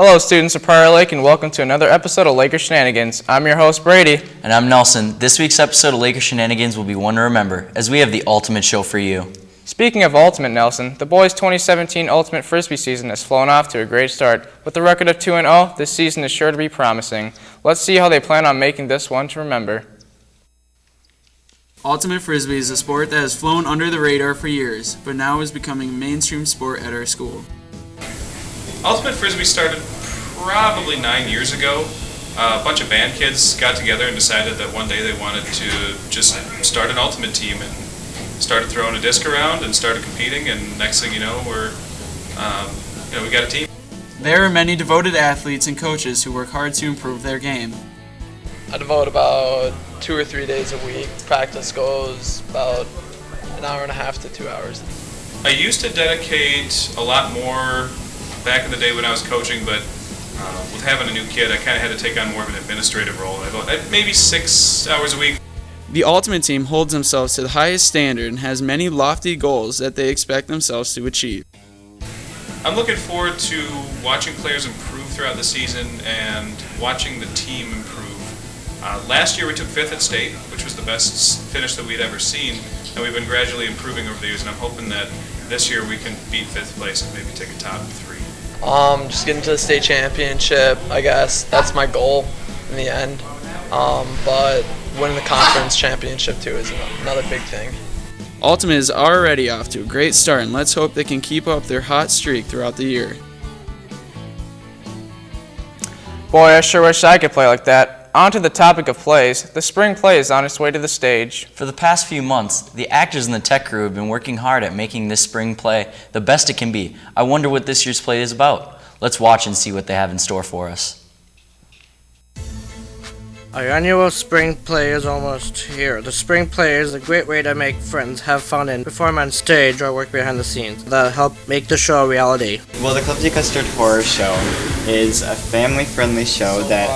Hello, students of Prior Lake, and welcome to another episode of Laker Shenanigans. I'm your host, Brady. And I'm Nelson. This week's episode of Laker Shenanigans will be one to remember, as we have the ultimate show for you. Speaking of ultimate, Nelson, the boys' 2017 Ultimate Frisbee season has flown off to a great start. With a record of 2-0, this season is sure to be promising. Let's see how they plan on making this one to remember. Ultimate Frisbee is a sport that has flown under the radar for years, but now is becoming a mainstream sport at our school. Ultimate Frisbee started probably 9 years ago. A bunch of band kids got together and decided that one day they wanted to just start an ultimate team and started throwing a disc around and started competing, and next thing you know, we got a team. There are many devoted athletes and coaches who work hard to improve their game. I devote about 2 or 3 days a week. Practice goes about an hour and a half to 2 hours. I used to dedicate a lot more back in the day when I was coaching, but with having a new kid, I kind of had to take on more of an administrative role. Maybe 6 hours a week. The Ultimate Team holds themselves to the highest standard and has many lofty goals that they expect themselves to achieve. I'm looking forward to watching players improve throughout the season and watching the team improve. Last year we took 5th at state, which was the best finish that we'd ever seen, and we've been gradually improving over the years, and I'm hoping that this year we can beat 5th place and maybe take a top 3. Just getting to the state championship, I guess. That's my goal in the end. But winning the conference championship too is another big thing. Ultimate is already off to a great start, and let's hope they can keep up their hot streak throughout the year. Boy, I sure wish I could play like that. On to the topic of plays. The spring play is on its way to the stage. For the past few months, the actors and the tech crew have been working hard at making this spring play the best it can be. I wonder what this year's play is about. Let's watch and see what they have in store for us. Our annual spring play is almost here. The spring play is a great way to make friends, have fun, and perform on stage or work behind the scenes that help make the show a reality. Well, the Clumsy Custard Horror Show is a family-friendly show that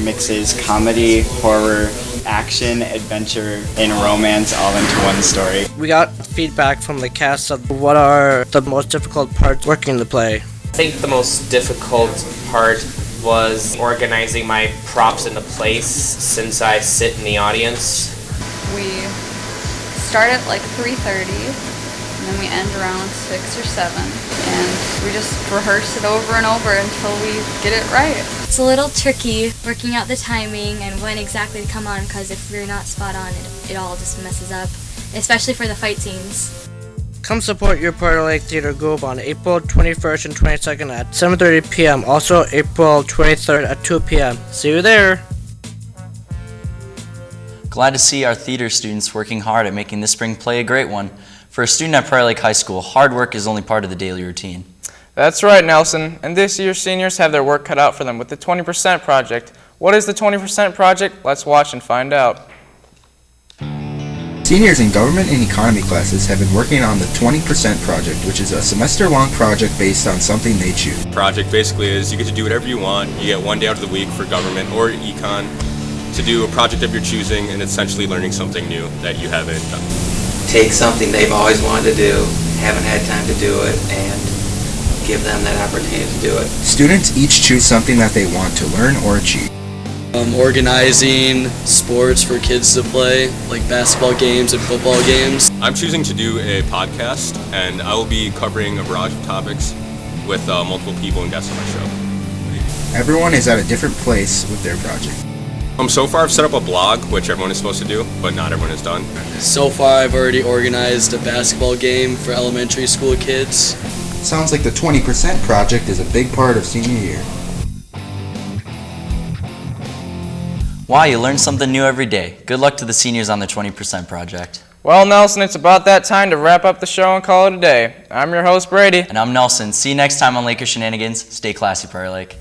mixes comedy, horror, action, adventure, and romance all into one story. We got feedback from the cast of what are the most difficult parts working the play. I think the most difficult part was organizing my props into place since I sit in the audience. We start at like 3:30 and then we end around 6 or 7, and we just rehearse it over and over until we get it right. It's a little tricky working out the timing and when exactly to come on, because if we're not spot on, it all just messes up, especially for the fight scenes. Come support your Prior Lake Theater group on April 21st and 22nd at 7:30 p.m. Also April 23rd at 2 p.m. See you there! Glad to see our theater students working hard at making this spring play a great one. For a student at Prior Lake High School, hard work is only part of the daily routine. That's right, Nelson. And this year's seniors have their work cut out for them with the 20% Project. What is the 20% Project? Let's watch and find out. Seniors in government and economy classes have been working on the 20% Project, which is a semester-long project based on something they choose. Project basically is you get to do whatever you want. You get one day out of the week for government or econ to do a project of your choosing, and essentially learning something new that you haven't done. Take something they've always wanted to do, haven't had time to do it, and give them that opportunity to do it. Students each choose something that they want to learn or achieve. Organizing sports for kids to play, like basketball games and football games. I'm choosing to do a podcast, and I will be covering a barrage of topics with multiple people and guests on my show. Everyone is at a different place with their project. So far I've set up a blog, which everyone is supposed to do, but not everyone has done. So far I've already organized a basketball game for elementary school kids. Sounds like the 20% Project is a big part of senior year. Wow, you learn something new every day. Good luck to the seniors on the 20% Project. Well, Nelson, it's about that time to wrap up the show and call it a day. I'm your host, Brady. And I'm Nelson. See you next time on Laker Shenanigans. Stay classy, Prior Lake.